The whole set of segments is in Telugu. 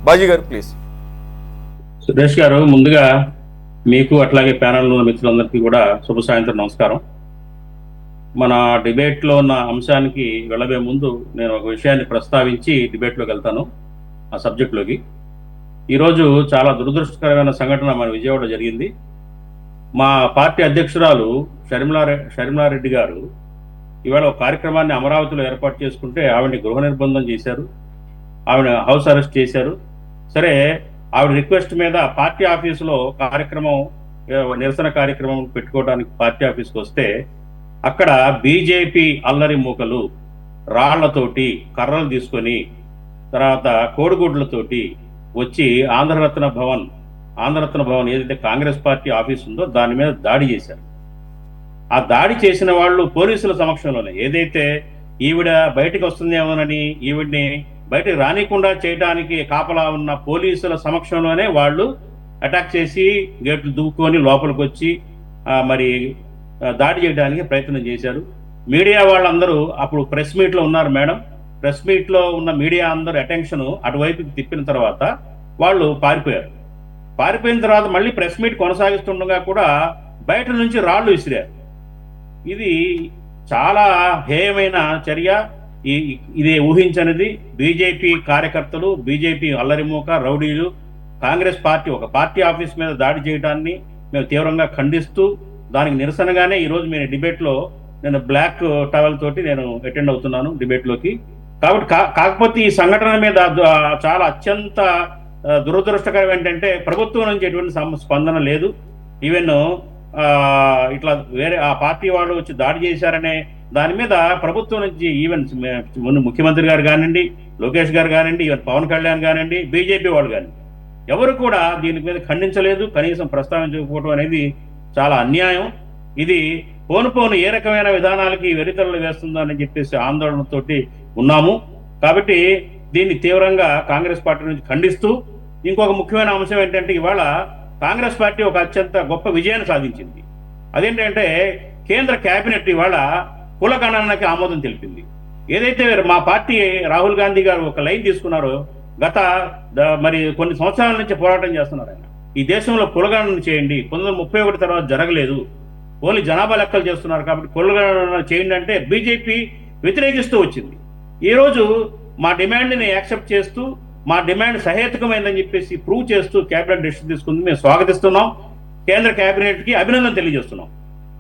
బాజీ గారు ప్లీజ్. సురేష్ గారు, ముందుగా మీకు అట్లాగే ప్యానల్ ఉన్న మిత్రులందరికీ కూడా శుభ సాయంత్రం నమస్కారం. మన డిబేట్లో ఉన్న అంశానికి వెళ్ళబోయే ముందు నేను ఒక విషయాన్ని ప్రస్తావించి డిబేట్లోకి వెళ్తాను, ఆ సబ్జెక్టులోకి. ఈరోజు చాలా దురదృష్టకరమైన సంఘటన మన విజయవాడ జరిగింది. మా పార్టీ అధ్యక్షురాలు షర్మిలారెడ్డి గారు ఇవాళ ఒక కార్యక్రమాన్ని అమరావతిలో ఏర్పాటు చేసుకుంటే ఆవిడని గృహ నిర్బంధం చేశారు, ఆవిడ హౌస్ అరెస్ట్ చేశారు. సరే, ఆవిడ రిక్వెస్ట్ మీద పార్టీ ఆఫీసులో కార్యక్రమం, నిరసన కార్యక్రమం పెట్టుకోవడానికి పార్టీ ఆఫీస్కి వస్తే అక్కడ బీజేపీ అల్లరి మూకలు రాళ్లతోటి, కర్రలు తీసుకొని, తర్వాత కోడిగుడ్లతోటి వచ్చి ఆంధ్రరత్న భవన్ ఏదైతే కాంగ్రెస్ పార్టీ ఆఫీస్ ఉందో దాని మీద దాడి చేశారు. ఆ దాడి చేసిన వాళ్ళు పోలీసుల సమక్షంలోనే, ఏదైతే ఈవిడ బయటకు వస్తుందేమోనని ఈవిడ్ని బయటకు రానికుండా చేయడానికి కాపలా ఉన్న పోలీసుల సమక్షంలోనే వాళ్ళు అటాక్ చేసి గేట్లు దూక్కొని లోపలికి వచ్చి మరి దాడి చేయడానికి ప్రయత్నం చేశారు. మీడియా వాళ్ళందరూ అప్పుడు ప్రెస్ మీట్లో ఉన్నారు మేడం. ప్రెస్ మీట్లో ఉన్న మీడియా అందరూ అటెన్షన్ అటువైపుకి తిప్పిన తర్వాత వాళ్ళు పారిపోయిన తర్వాత మళ్ళీ ప్రెస్ మీట్ కొనసాగిస్తుండగా కూడా బయట నుంచి రాళ్లు విసిరారు. ఇది చాలా హేయమైన చర్య. ఇది ఊహించనిది. బీజేపీ కార్యకర్తలు, బీజేపీ అల్లరిమూక రౌడీలు కాంగ్రెస్ పార్టీ ఒక పార్టీ ఆఫీస్ మీద దాడి చేయడాన్ని మేము తీవ్రంగా ఖండిస్తూ, దానికి నిరసనగానే ఈరోజు నేను డిబేట్లో బ్లాక్ టవల్ తోటి నేను అటెండ్ అవుతున్నాను డిబేట్లోకి. కాబట్టి కాకపోతే ఈ సంఘటన మీద చాలా అత్యంత దురదృష్టకరం ఏంటంటే ప్రభుత్వం నుంచి ఎటువంటి స్పందన లేదు. ఈవెన్ ఇట్లా వేరే ఆ పార్టీ వాళ్ళు వచ్చి దాడి చేశారనే దాని మీద ప్రభుత్వం నుంచి ఈవెన్ ముఖ్యమంత్రి గారు కానివ్వండి, లోకేష్ గారు కానివ్వండి, ఈవెన్ పవన్ కళ్యాణ్ కానివ్వండి, బీజేపీ వాళ్ళు కానివ్వండి, ఎవరు కూడా దీని మీద ఖండించలేదు, కనీసం ప్రస్తావించకపోవడం అనేది చాలా అన్యాయం. ఇది పోను ఏ రకమైన విధానాలకి వెరితరలు వేస్తుందో అని చెప్పేసి ఆందోళనతోటి ఉన్నాము. కాబట్టి దీన్ని తీవ్రంగా కాంగ్రెస్ పార్టీ నుంచి ఖండిస్తూ, ఇంకొక ముఖ్యమైన అంశం ఏంటంటే ఇవాళ కాంగ్రెస్ పార్టీ ఒక అత్యంత గొప్ప విజయాన్ని సాధించింది. అదేంటంటే కేంద్ర కేబినెట్ ఇవాళ కులగణనకి ఆమోదం తెలిపింది. ఏదైతే మా పార్టీ రాహుల్ గాంధీ గారు ఒక లైన్ తీసుకున్నారో, గత మరి కొన్ని సంవత్సరాల నుంచి పోరాటం చేస్తున్నారు ఆయన, ఈ దేశంలో కులగణన చేయండి, 1931 తర్వాత జరగలేదు, ఓన్లీ జనాభా లెక్కలు చేస్తున్నారు కాబట్టి కులగణన చేయండి అంటే బీజేపీ వ్యతిరేకిస్తూ వచ్చింది. ఈరోజు మా డిమాండ్ని యాక్సెప్ట్ చేస్తూ, మా డిమాండ్ సహేతుకమైందని చెప్పేసి ప్రూవ్ చేస్తూ కేబినెట్ డెసిషన్ తీసుకుంది. మేము స్వాగతిస్తున్నాం, కేంద్ర కేబినెట్కి అభినందన తెలియజేస్తున్నాం.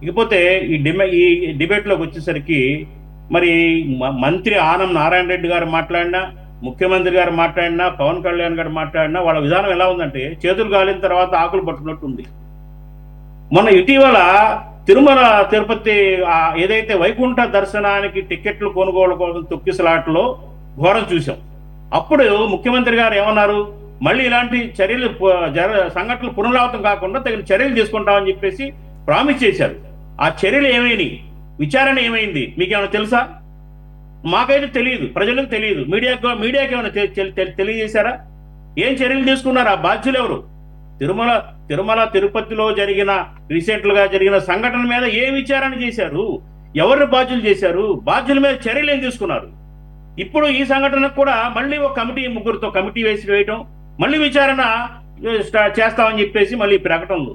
ఇకపోతే ఈ డిబేట్లోకి వచ్చేసరికి మరి మంత్రి ఆనం నారాయణ రెడ్డి గారు మాట్లాడినా, ముఖ్యమంత్రి గారు మాట్లాడినా, పవన్ కళ్యాణ్ గారు మాట్లాడినా వాళ్ళ విధానం ఎలా ఉందంటే చేతులు గాలిన తర్వాత ఆకులు పట్టుకున్నట్టు ఉంది. మొన్న ఇటీవల తిరుమల తిరుపతి ఏదైతే వైకుంఠ దర్శనానికి టికెట్లు కొనుగోలు కోసం తొక్కిసలాట్లో ఘోరం చూసాం. అప్పుడు ముఖ్యమంత్రి గారు ఏమన్నారు, మళ్ళీ ఇలాంటి చర్యలు సంఘటనలు పునరావృతం కాకుండా తగిన చర్యలు తీసుకుంటామని చెప్పేసి ప్రామిస్ చేశారు. ఆ చర్యలు ఏమైనాయి, విచారణ ఏమైంది మీకేమైనా తెలుసా? మాకైతే తెలియదు, ప్రజలకు తెలియదు, మీడియాకి ఏమైనా తెలియజేశారా? ఏం చర్యలు తీసుకున్నారు? ఆ బాధ్యులు ఎవరు? తిరుమల తిరుపతిలో రీసెంట్గా జరిగిన సంఘటన మీద ఏ విచారణ చేశారు? ఎవరిని బాధ్యులు చేశారు? బాధ్యుల మీద చర్యలు ఏం తీసుకున్నారు? ఇప్పుడు ఈ సంఘటనకు కూడా మళ్ళీ ఒక ముగ్గురితో కమిటీ వేయటం, మళ్ళీ విచారణ చేస్తామని చెప్పేసి మళ్ళీ ప్రకటనలు,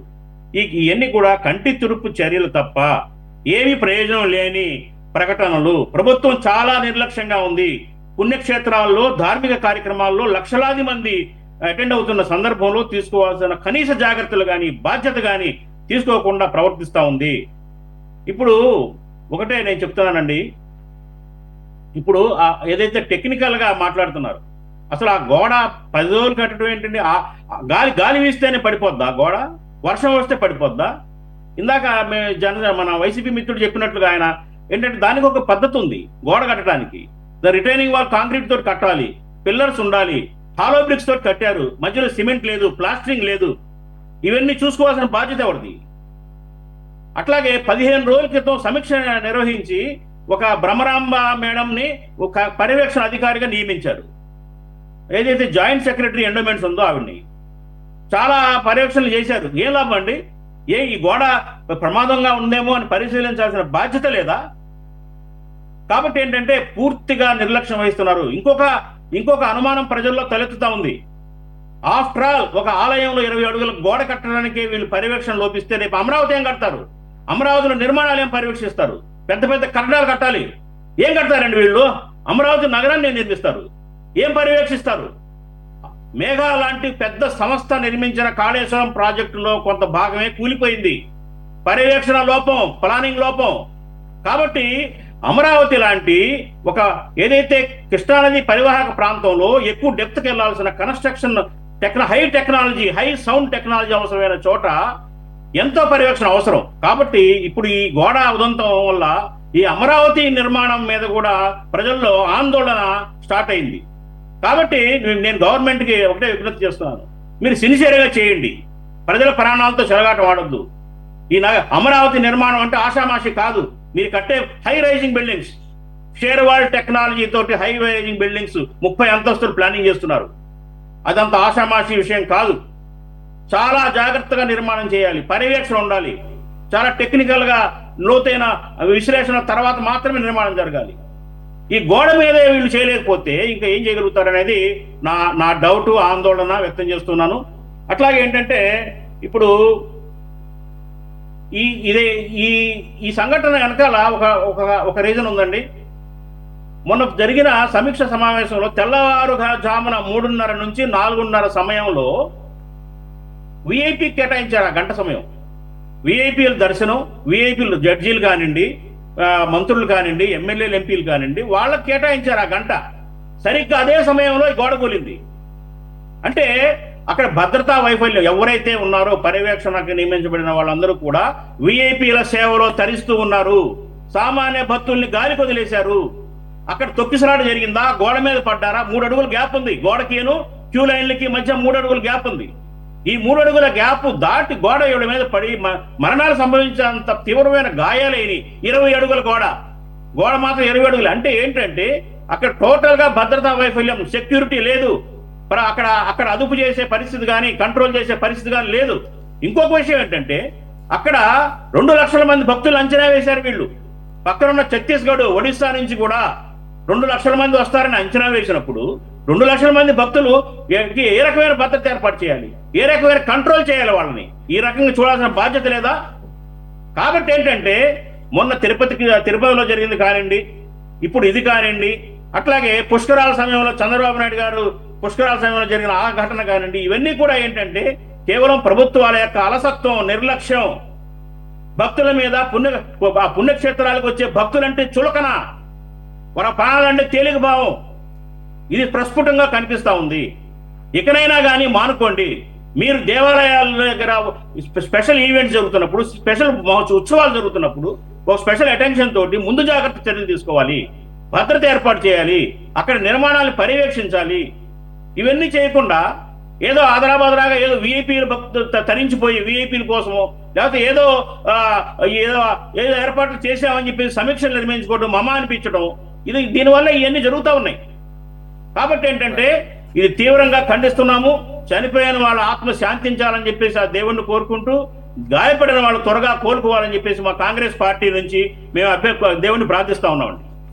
ఇవన్నీ కూడా కంటి తురుపు చర్యలు తప్ప ఏమీ ప్రయోజనం లేని ప్రకటనలు. ప్రభుత్వం చాలా నిర్లక్ష్యంగా ఉంది. పుణ్యక్షేత్రాల్లో, ధార్మిక కార్యక్రమాల్లో లక్షలాది మంది అటెండ్ అవుతున్న సందర్భంలో తీసుకోవాల్సిన కనీస జాగ్రత్తలు కానీ బాధ్యత కానీ తీసుకోకుండా ప్రవర్తిస్తూ ఉంది. ఇప్పుడు ఒకటే నేను చెప్తున్నానండి, ఇప్పుడు ఏదైతే టెక్నికల్గా మాట్లాడుతున్నారు, అసలు ఆ గోడ 10 రోజులు కట్టడం ఏంటండి? గాలి వీస్తేనే పడిపోద్దా గోడ? వర్షం వస్తే పడిపోద్దా? ఇందాక మన వైసీపీ మిత్రుడు చెప్పినట్లుగా ఆయన ఏంటంటే దానికి ఒక పద్ధతి ఉంది గోడ కట్టడానికి. రిటైనింగ్ వాల్ కాంక్రీట్ తోటి కట్టాలి, పిల్లర్స్ ఉండాలి, హాలో బ్రిక్స్ తోటి కట్టారు, మధ్యలో సిమెంట్ లేదు, ప్లాస్టరింగ్ లేదు. ఇవన్నీ చూసుకోవాల్సిన బాధ్యత ఎవరిది? అట్లాగే 15 రోజుల క్రితం సమీక్ష నిర్వహించి ఒక బ్రహ్మరాంబ మేడంని ఒక పర్యవేక్షణ అధికారిగా నియమించారు. ఏదైతే జాయింట్ సెక్రటరీ ఎండోమెంట్స్ ఉందో ఆవిడ్ని చాలా పర్యవేక్షణలు చేశారు. ఏం లాభం అండి? ఈ గోడ ప్రమాదంగా ఉందేమో అని పరిశీలించాల్సిన బాధ్యత లేదా? కాబట్టి ఏంటంటే పూర్తిగా నిర్లక్ష్యం వహిస్తున్నారు. ఇంకొక అనుమానం ప్రజల్లో తలెత్తుతా ఉంది. ఆఫ్టర్ ఆల్ ఒక ఆలయంలో 20 అడుగుల గోడ కట్టడానికి వీళ్ళు పర్యవేక్షణ లోపిస్తే రేపు అమరావతి ఏం కడతారు? అమరావతిలో నిర్మాణాలు ఏం పర్యవేక్షిస్తారు? పెద్ద పెద్ద కట్టడాలు కట్టాలి, ఏం కడతారండి వీళ్ళు? అమరావతి నగరాన్ని నిర్మిస్తారు, ఏం పర్యవేక్షిస్తారు? మేఘా లాంటి పెద్ద సంస్థ నిర్మించిన కాళేశ్వరం ప్రాజెక్టులో కొంత భాగమే కూలిపోయింది. పర్యవేక్షణ లోపం, ప్లానింగ్ లోపం. కాబట్టి అమరావతి లాంటి ఒక ఏదైతే కృష్ణానది పరివాహక ప్రాంతంలో ఎక్కువ డెప్త్కి వెళ్లాల్సిన construction high technology, high sound technology అవసరమైన చోట ఎంతో పర్యవేక్షణ అవసరం. కాబట్టి ఇప్పుడు ఈ గోడ ఉదంతం వల్ల ఈ అమరావతి నిర్మాణం మీద కూడా ప్రజల్లో ఆందోళన స్టార్ట్ అయింది. కాబట్టి నేను గవర్నమెంట్కి ఒకటే విజ్ఞప్తి చేస్తున్నాను, మీరు సిన్సియర్గా చేయండి, ప్రజల ప్రాణాలతో చెలగాట వాడొద్దు. ఈ అమరావతి నిర్మాణం అంటే ఆషామాషి కాదు. మీరు కట్టే high rising buildings, shear wall technology తోటి హై రైజింగ్ బిల్డింగ్స్ 30 అంతస్తులు ప్లానింగ్ చేస్తున్నారు. అదంత ఆషామాషి విషయం కాదు. చాలా జాగ్రత్తగా నిర్మాణం చేయాలి, పర్యవేక్షణ ఉండాలి, చాలా టెక్నికల్గా లోతైన విశ్లేషణ తర్వాత మాత్రమే నిర్మాణం జరగాలి. ఈ గోడ మీదే వీళ్ళు చేయలేకపోతే ఇంకా ఏం చేయగలుగుతారనేది నా డౌట్, ఆందోళన వ్యక్తం చేస్తున్నాను. అట్లాగే ఏంటంటే ఇప్పుడు ఈ సంఘటన వెనకాల ఒక రీజన్ ఉందండి. మొన్న జరిగిన సమీక్ష సమావేశంలో తెల్లవారుజామున 3:30 నుంచి 4:30 సమయంలో విఐపి కేటాయించారు ఆ గంట సమయం. విఐపీల దర్శనం, విఐపీలు జడ్జీలు కానివ్వండి, మంత్రులు కానివ్వండి, ఎమ్మెల్యేలు ఎంపీలు కానివ్వండి, వాళ్ళకి కేటాయించారు ఆ గంట. సరిగ్గా అదే సమయంలో గోడ కూలింది. అంటే అక్కడ భద్రతా వైఫల్యం, ఎవరైతే ఉన్నారో పర్యవేక్షణకు నియమించబడిన వాళ్ళందరూ కూడా విఐపీల సేవలో తరిస్తూ ఉన్నారు. సామాన్య భక్తుల్ని గాలి కొదిలేశారు. అక్కడ తొక్కిసలాట జరిగిందా? గోడ మీద పడ్డారా? 3 అడుగుల గ్యాప్ ఉంది గోడకిను క్యూ లైన్లకి మధ్య, 3 అడుగుల గ్యాప్ ఉంది. ఈ 3 అడుగుల గ్యాప్ దాటి గోడ ఎవడి మీద పడి మరణాలు సంభవించేంత తీవ్రమైన గాయాలైన 20 అడుగుల గోడ మాత్రం 20 అడుగులు. అంటే ఏంటంటే అక్కడ టోటల్ గా భద్రతా వైఫల్యం, సెక్యూరిటీ లేదు. అక్కడ అదుపు చేసే పరిస్థితి కానీ, కంట్రోల్ చేసే పరిస్థితి కానీ లేదు. ఇంకొక విషయం ఏంటంటే అక్కడ 2 లక్షల మంది భక్తులు అంచనా వేశారు వీళ్ళు. పక్కనున్న ఛత్తీస్గఢ్, ఒడిశా నుంచి కూడా 2 లక్షల మంది వస్తారని అంచనా వేసినప్పుడు 2 లక్షల మంది భక్తులు ఏ రకమైన భద్రత ఏర్పాటు చేయాలి, ఏ రకమైన కంట్రోల్ చేయాలి వాళ్ళని? ఈ రకంగా చూడాల్సిన బాధ్యత లేదా? కాబట్టి ఏంటంటే మొన్న తిరుపతిలో జరిగింది కానివ్వండి, ఇప్పుడు ఇది కానివ్వండి, అట్లాగే పుష్కరాల సమయంలో చంద్రబాబు నాయుడు గారు పుష్కరాల సమయంలో జరిగిన ఆ ఘటన కానివ్వండి, ఇవన్నీ కూడా ఏంటంటే కేవలం ప్రభుత్వాల యొక్క అలసత్వం, నిర్లక్ష్యం. భక్తుల మీద పుణ్యక్షేత్రాలకు వచ్చే భక్తులంటే చులకన, వాళ్ళ ప్రాణాలంటే తేలిక భావం, ఇది ప్రస్ఫుటంగా కనిపిస్తా ఉంది. ఇకనైనా కానీ మానుకోండి. మీరు దేవాలయాల దగ్గర స్పెషల్ ఈవెంట్స్ జరుగుతున్నప్పుడు, స్పెషల్ ఉత్సవాలు జరుగుతున్నప్పుడు ఒక స్పెషల్ అటెన్షన్ తోటి ముందు జాగ్రత్త చర్యలు తీసుకోవాలి, భద్రత ఏర్పాటు చేయాలి, అక్కడ నిర్మాణాలను పర్యవేక్షించాలి. ఇవన్నీ చేయకుండా ఏదో ఆదరాబాదరాగా ఏదో విఐపీలు తరించిపోయి విఐపీల కోసమో లేకపోతే ఏదో ఏర్పాట్లు చేశామని చెప్పి సమీక్షలు నిర్మించుకోవడం, మమ అనిపించడం, దీనివల్ల ఇవన్నీ జరుగుతూ ఉన్నాయి. కాబట్టి ఏంటంటే ఇది తీవ్రంగా ఖండిస్తున్నాము. చనిపోయిన వాళ్ళ ఆత్మ శాంతించాలని చెప్పేసి ఆ దేవుణ్ణి కోరుకుంటూ, గాయపడిన వాళ్ళు త్వరగా కోలుకోవాలని చెప్పేసి మా కాంగ్రెస్ పార్టీ నుంచి మేము దేవుణ్ణి ప్రార్థిస్తా ఉన్నామండి.